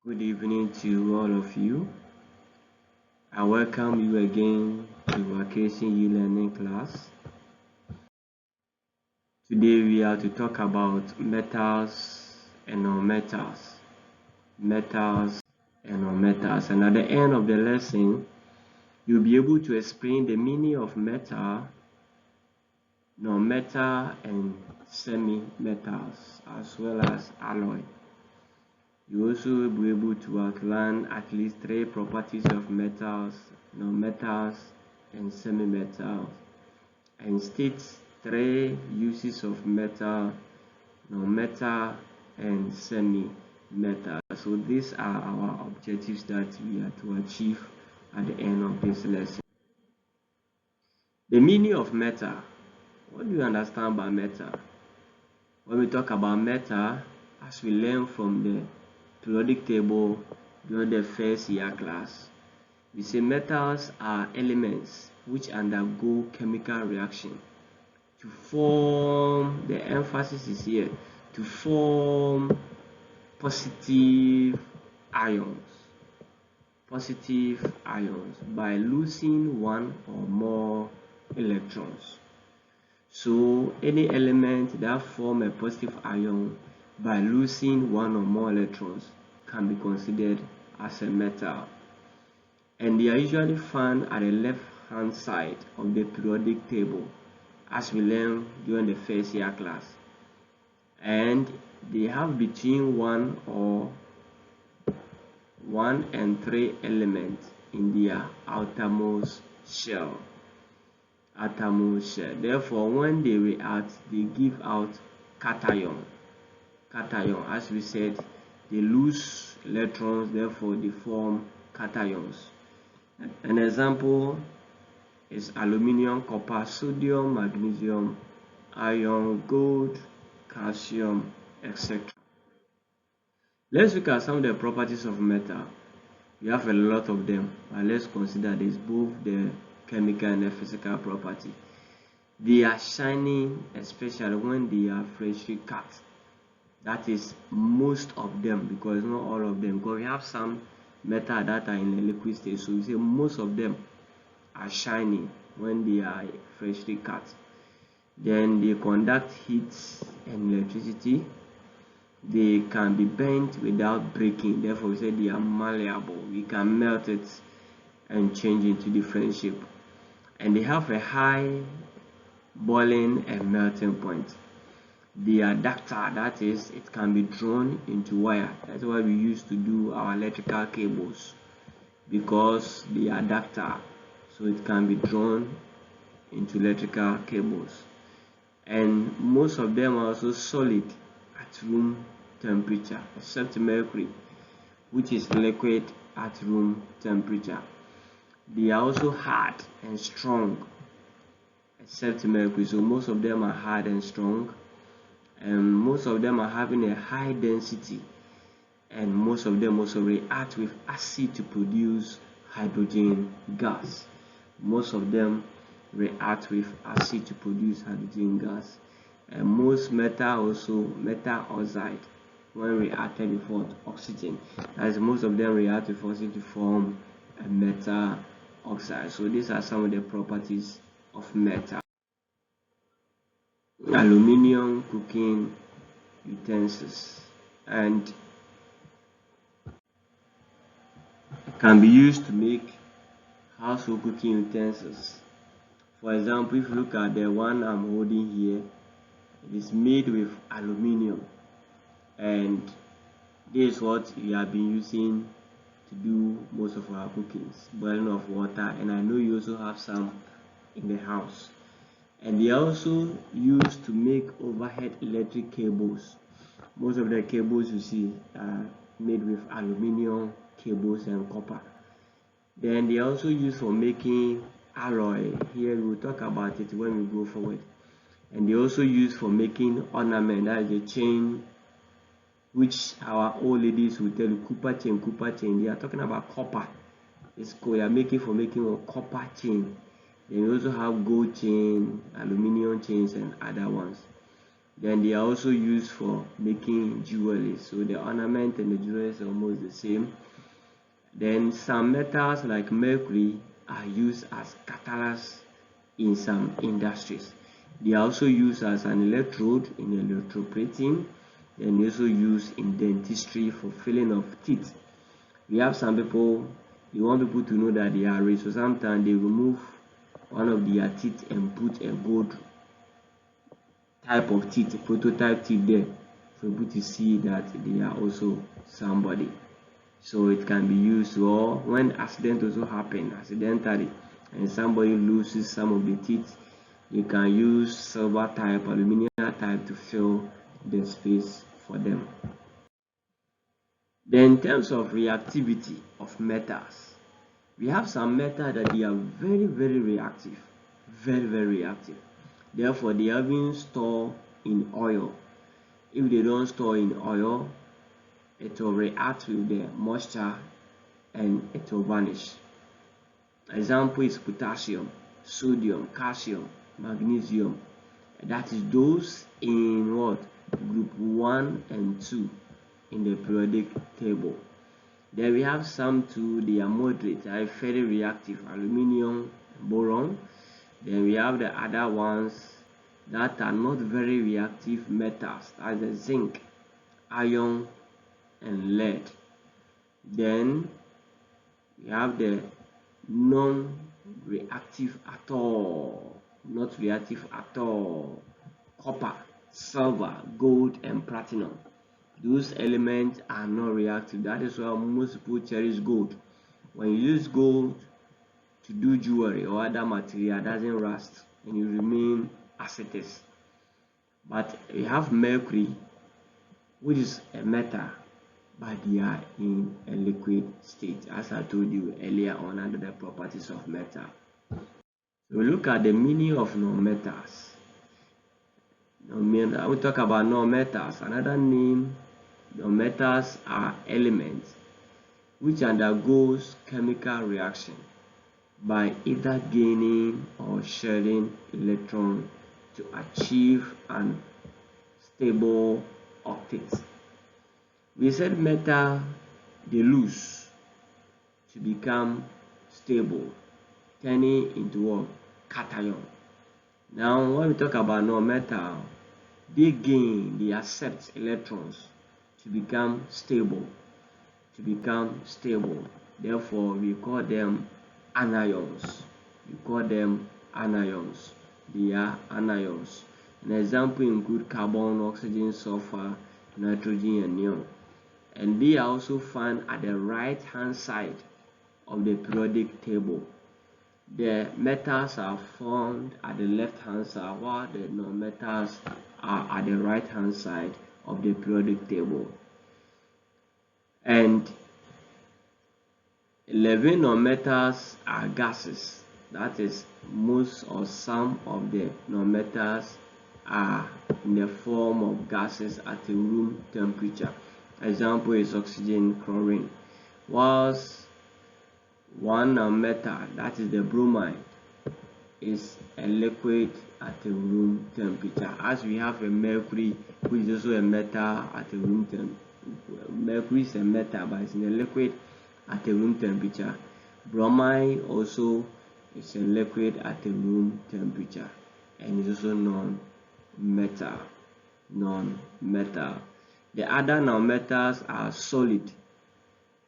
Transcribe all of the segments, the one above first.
Good evening to all of you. I welcome you again to Accuracy e-learning class. Today we are to talk about metals and non-metals. Metals and non-metals. And at the end of the lesson, you'll be able to explain the meaning of metal, non-metal, and semi-metals, as well as alloy. You also will be able to outline at least 3 properties of metals, non-metals, and semi-metals, and state 3 uses of metal, non-metal, and semi-metal. So these are our objectives that we are to achieve at the end of this lesson. The meaning of metal. What do you understand by metal? When we talk about metal, as we learn from the periodic table during the first year class, we say metals are elements which undergo chemical reaction to form, the emphasis is here, to form positive ions by losing one or more electrons. So any element that form a positive ion by losing one or more electrons can be considered as a metal, and they are usually found at the left hand side of the periodic table, as we learned during the first year class, and they have between 1 and 3 elements in their outermost shell. Therefore, when they react, they give out cation. As we said, they lose electrons, therefore they form cations. An example is aluminium, copper, sodium, magnesium, iron, gold, calcium, etc. Let's look at some of the properties of metal. We have a lot of them, but let's consider this, both the chemical and the physical property. They are shining, especially when they are freshly cut. That is most of them, because not all of them, because we have some metal that are in the liquid state, so we say most of them are shining when they are freshly cut. Then they conduct heat and electricity. They can be bent without breaking, therefore we say they are malleable. We can melt it and change into different shape, and they have a high boiling and melting point. They are ductile, that is, it can be drawn into wire. That's why we used to do our electrical cables, because they are ductile, so it can be drawn into electrical cables. And most of them are also solid at room temperature, except mercury, which is liquid at room temperature. They are also hard and strong, except mercury. So most of them are hard and strong, and most of them are having a high density, and most of them also react with acid to produce hydrogen gas. Most of them react with acid to produce hydrogen gas. And most metal also, metal oxide, when reacted with what? Oxygen. As most of them react with oxygen to form a metal oxide. So these are some of the properties of metal. Aluminium cooking utensils, and can be used to make household cooking utensils. For example, if you look at the one I'm holding here, it is made with aluminium, and this is what we have been using to do most of our cookings, boiling of water, and I know you also have some in the house. And they are also used to make overhead electric cables. Most of the cables you see are made with aluminium cables and copper. Then they are also used for making alloy. Here we will talk about it when we go forward. And they also used for making ornament, that is the chain, which our old ladies will tell you, copper chain. They are talking about copper. It's cool. They are making a copper chain. Then we also have gold chain, aluminium chains, and other ones. Then they are also used for making jewelry. So the ornament and the jewelry is almost the same. Then some metals like mercury are used as catalysts in some industries. They are also used as an electrode in electroplating, and they also used in dentistry for filling of teeth. We have some people, they want people to know that they are rich, so sometimes they remove one of their teeth and put a gold type of teeth, prototype teeth there, for people to see that they are also somebody. So it can be used, or when accident also happen accidentally and somebody loses some of the teeth, you can use silver type, aluminum type to fill the space for them. Then in terms of reactivity of metals, we have some metals that they are very reactive, very reactive. Therefore, they are being stored in oil. If they don't store in oil, it will react with the moisture and it will vanish. Example is potassium, sodium, calcium, magnesium. That is those in what? Group 1 and 2 in the periodic table. Then we have some too, they are moderate, they are very reactive, aluminium, boron. Then we have the other ones that are not very reactive metals, as the zinc, iron, and lead. Then we have the non-reactive at all, not reactive at all, copper, silver, gold, and platinum. Those elements are not reactive. That is why most people cherish gold. When you use gold to do jewelry or other material, it doesn't rust and you remain as it is. But we have mercury, which is a metal, but they are in a liquid state, as I told you earlier on under the properties of metal. So we look at the meaning of non-metals. We talk about non-metals. Another name, non-metals are elements which undergoes chemical reaction by either gaining or shedding electron to achieve an stable octet. We said metal, they lose to become stable, turning into what? Cation. Now when we talk about non-metal, they gain, they accept electrons to become stable, therefore we call them anions. They are anions. An example include carbon, oxygen, sulfur, nitrogen, and neon. And they are also found at the right hand side of the periodic table. The metals are found at the left hand side, while the non-metals are at the right hand side of the periodic table. And 11 non-metals are gases. That is, most or some of the non-metals are in the form of gases at a room temperature. Example is oxygen, chlorine. Whilst one non-metal, that is the bromine, is a liquid at a room temperature. As we have a mercury, which is also a metal at a room temperature. Mercury is a metal, but it's in a liquid at a room temperature. Bromine also is a liquid at a room temperature, and is also non-metal. The other non-metals are solid.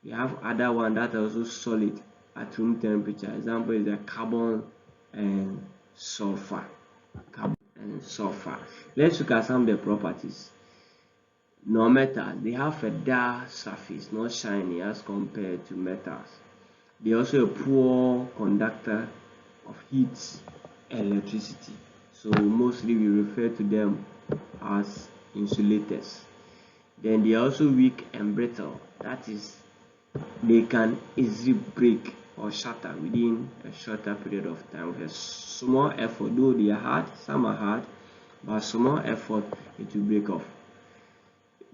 We have other one that are also solid at room temperature. Example is the carbon and sulfur. Let's look at some of the properties. Non-metals, they have a dull surface, not shiny as compared to metals. They are also a poor conductor of heat and electricity. So mostly we refer to them as insulators. Then they are also weak and brittle. That is, they can easily break or shatter within a shorter period of time with a small effort. Though they are hard, some are hard, but small effort it will break off.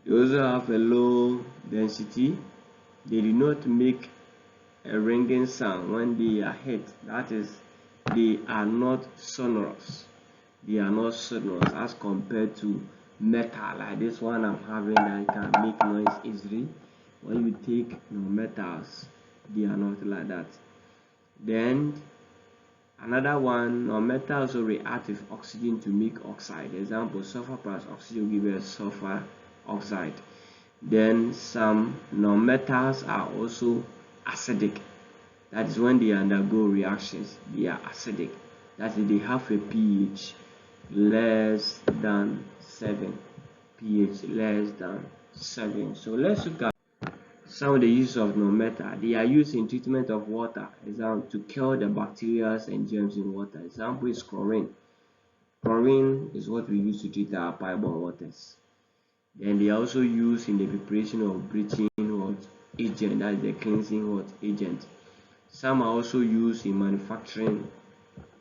They also have a low density. They do not make a ringing sound when they are hit. That is, they are not sonorous. As compared to metal like this one I'm having that can make noise easily. When you take non-metals, they are not like that. Then another one, non-metal also react with oxygen to make oxide. Example, sulfur plus oxygen will give us sulfur oxide. Then some non-metals are also acidic. That is when they undergo reactions, they are acidic. That is, they have a pH less than 7. pH less than 7. So let's look at some of the uses of non-metal. They are used in treatment of water, example, to kill the bacteria and germs in water. Example is chlorine. Chlorine is what we use to treat our pipe-borne waters. Then they are also used in the preparation of bleaching agent, that is the cleansing agent. Some are also used in manufacturing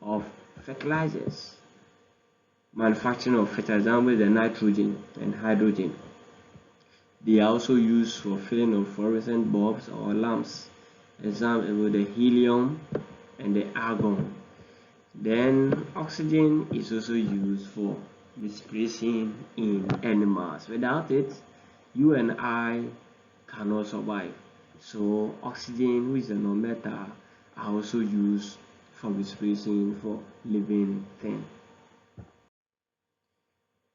of fertilizers. Manufacturing of fertilizer with the nitrogen and hydrogen. They are also used for filling of fluorescent bulbs or lamps. Example with the helium and the argon. Then oxygen is also used for respiration in animals. Without it, you and I cannot survive. So oxygen, which is a non-metal, are also used for respiration for living things.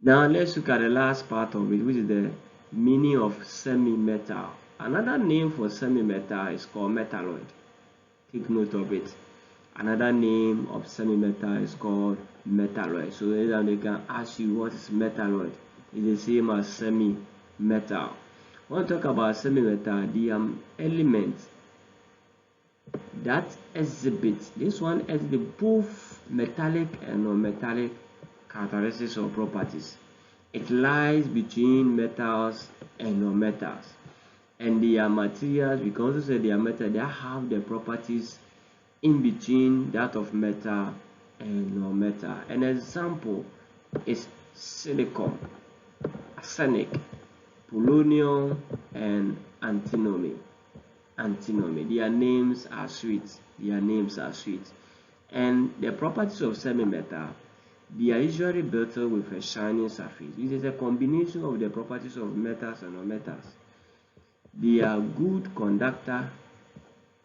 Now let's look at the last part of it, which is the meaning of semi-metal. Another name for semi-metal is called metalloid. Take note of it. Another name of semi-metal is called metalloid. So they can ask you what is metalloid. It's the same as semi-metal. When we talk about semi-metal, the elements that exhibit, this one exhibit both metallic and non-metallic characteristics or properties. It lies between metals and non-metals, and they are materials. We can also say they are metals that have the properties in between that of metal and non-metal. An example is silicon, arsenic, polonium, and antimony. Their names are sweet. And the properties of semi-metal, they are usually built with a shining surface. It is a combination of the properties of metals and non-metals. They are good conductor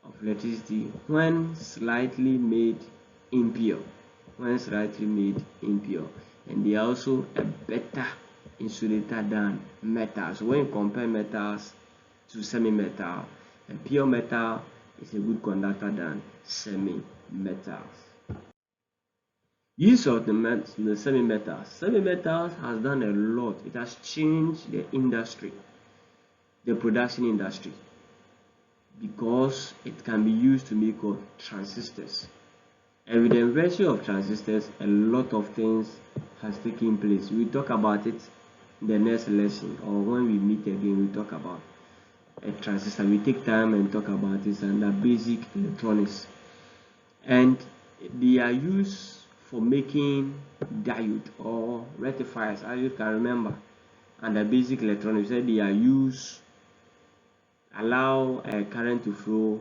of electricity when slightly made impure. And they are also a better insulator than metals. When you compare metals to semi-metal, a pure metal is a good conductor than semi-metals. Use of the semi-metals. Semi-metals has done a lot. It has changed the industry, the production industry, because it can be used to make transistors. And with the invention of transistors, a lot of things has taken place. We'll talk about it in the next lesson, or when we meet again, we'll talk about a transistor. We take time and talk about this and the basic electronics. And they are used for making diode or rectifiers, as you can remember. And the basic electronics, they are used allow a current to flow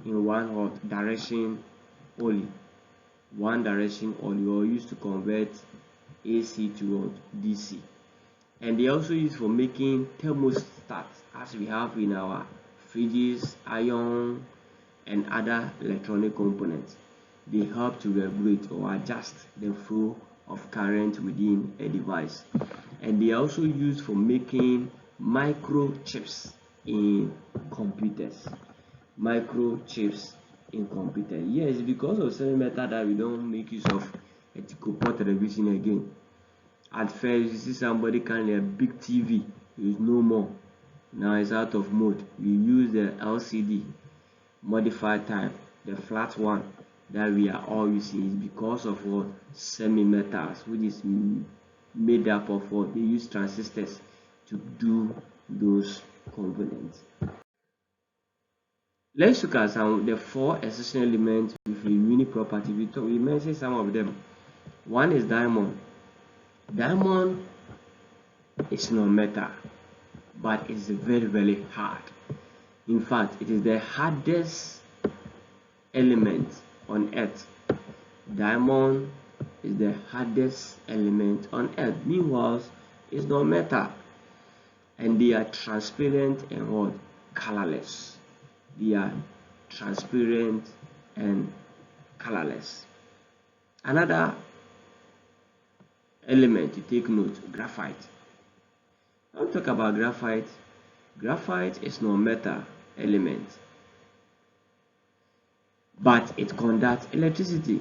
in one direction only, or used to convert AC to DC. And they also used for making thermostats, as we have in our fridges, iron, and other electronic components. They help to regulate or adjust the flow of current within a device. And they are also used for making microchips in computers. Yes, because of semi-metal that we don't make use of a port television again. At first, you see somebody carrying a big TV, it's no more. Now it's out of mode. We use the LCD modified type, the flat one that we are all using, is because of what? Semi-metals, which is made up of what? They use transistors to do those components. Let's look at some of the 4 essential elements with a unique property. We mentioned some of them. One is diamond. Diamond is non-metal, but it's very, very hard. In fact, it is the hardest element on earth. Diamond is the hardest element on earth. Meanwhile, is non-metal, and they are transparent and what? Colorless. They are transparent and colorless. Another element to take note, graphite. When we talk about graphite, graphite is non-metal element, but it conducts electricity.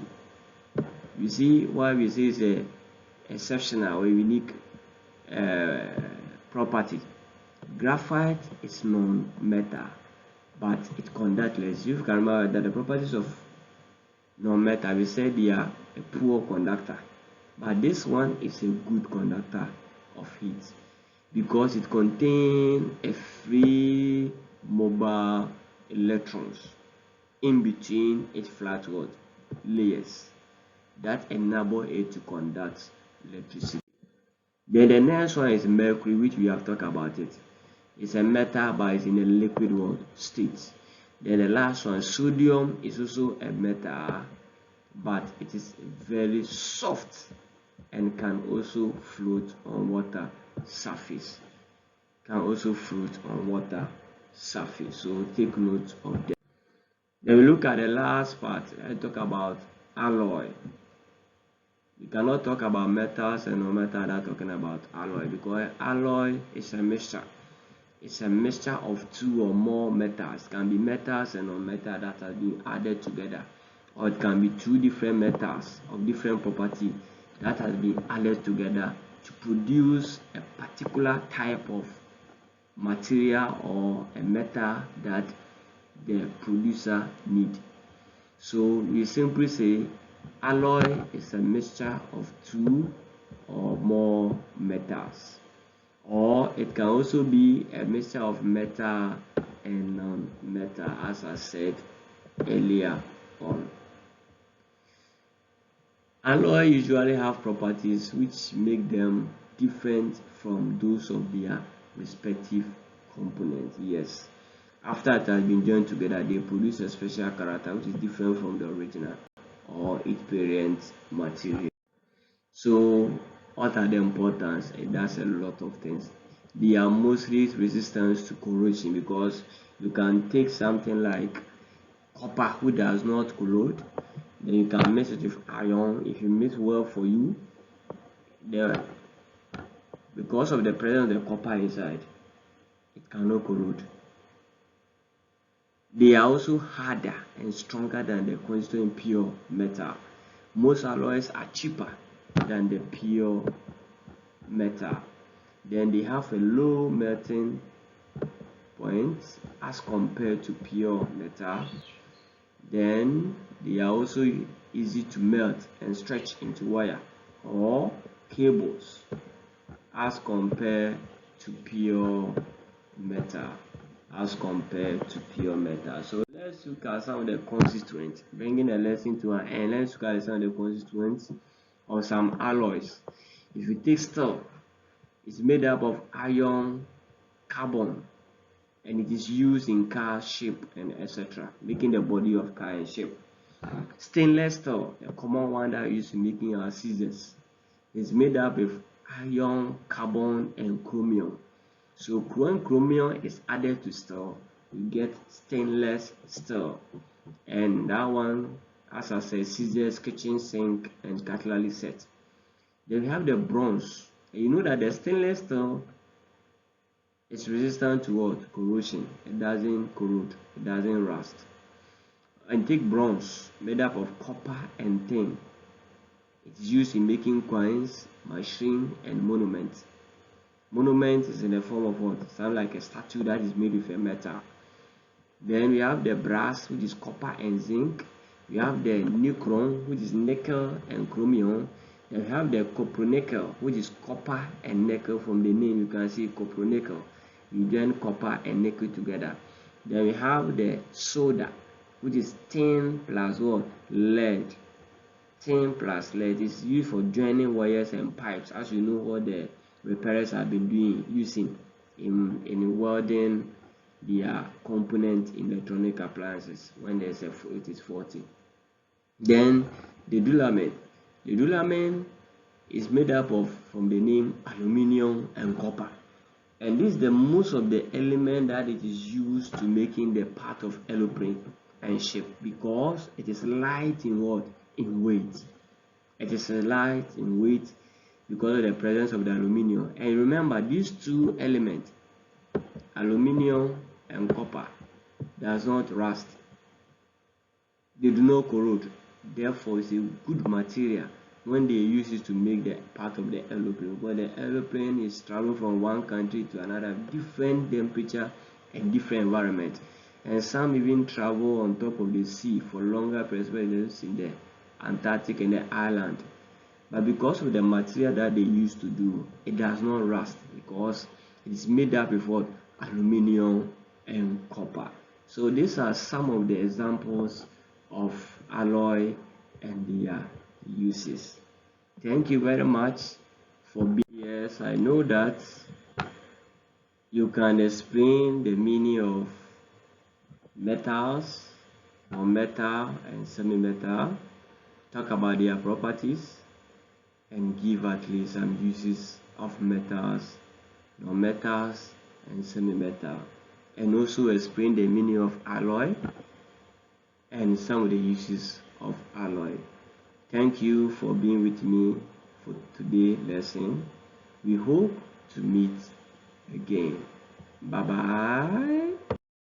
You see why we say it's a exceptional or unique property. Graphite is non-metal, but it conducts electricity. You can remember that the properties of non-metal, we said they are a poor conductor, but this one is a good conductor of heat because it contains a free mobile electrons in between its flat layers that enable it to conduct electricity. Then the next one is mercury, which we have talked about it. It's a metal, but it's in a liquid state. Then the last one, sodium, is also a metal, but it is very soft and can also float on water surface. So take note of that. Then we look at the last part. I talk about alloy. You cannot talk about metals and non-metal without talking about alloy, because alloy is a mixture. It's a mixture of two or more metals. It can be metals and non-metal that are being added together, or it can be two different metals of different property that has been added together to produce a particular type of material or a metal that the producer need. So we simply say alloy is a mixture of two or more metals, or it can also be a mixture of metal and non-metal, as I said earlier on. Alloy usually have properties which make them different from those of their respective components. Yes, after it has been joined together, they produce a special character which is different from the original or its parent material. So what are the importance? It does a lot of things. They are mostly resistant to corrosion, because you can take something like copper, which does not corrode, then you can mix it with iron. If you mix well for you, because of the presence of the copper inside, it cannot corrode. They are also harder and stronger than the constituent pure metal. Most alloys are cheaper than the pure metal. Then they have a low melting point as compared to pure metal. Then they are also easy to melt and stretch into wire or cables as compared to pure metal. So let's look at some of the constituents, bringing a lesson to an end. Let's look at some of the constituents of some alloys. If you take steel, it's made up of iron, carbon, and it is used in car shape and etc., making the body of car and shape. Stainless steel, a common one that is used in making our scissors, is made up of iron, carbon, and chromium. So when chromium is added to steel, we get stainless steel, and that one, as I said, scissors, kitchen sink, and cutlery set. Then we have the bronze. And you know that the stainless steel is resistant to what? Corrosion. It doesn't corrode, it doesn't rust. And take bronze, made up of copper and tin. It's used in making coins, machine, and monuments. Monument is in the form of what? Sound like a statue that is made with a metal. Then we have the brass, which is copper and zinc. We have the nickel, which is nickel and chromium. Then we have the copper-nickel, which is copper and nickel. From the name you can see copper-nickel. You join copper and nickel together. Then we have the solder, which is tin plus what? Lead. Tin plus lead is used for joining wires and pipes, as you know what the repairers have been using in welding their component in electronic appliances when it is faulty. Then the duramen. The duramen is made up of, from the name, aluminium and copper. And this is the most of the element that it is used to making the part of aeroplane and ship, because it is light in what? In weight. It is light in weight because of the presence of the aluminium. And remember, these two elements, aluminium and copper, does not rust. They do not corrode. Therefore, it's a good material when they use it to make the part of the aeroplane. Because the aeroplane is traveling from one country to another, different temperature and different environment. And some even travel on top of the sea for longer periods in the Antarctic and the island. But because of the material that they use to do, it does not rust, because it is made up of what? Aluminium and copper. So these are some of the examples of alloy and their uses. Thank you very much for being here. Yes, I know that you can explain the meaning of metals, or metal and semi-metal, talk about their properties, and give at least some uses of metals, non-metals and semi-metal, and also explain the meaning of alloy and some of the uses of alloy. Thank you for being with me for today's lesson. We hope to meet again. Bye bye.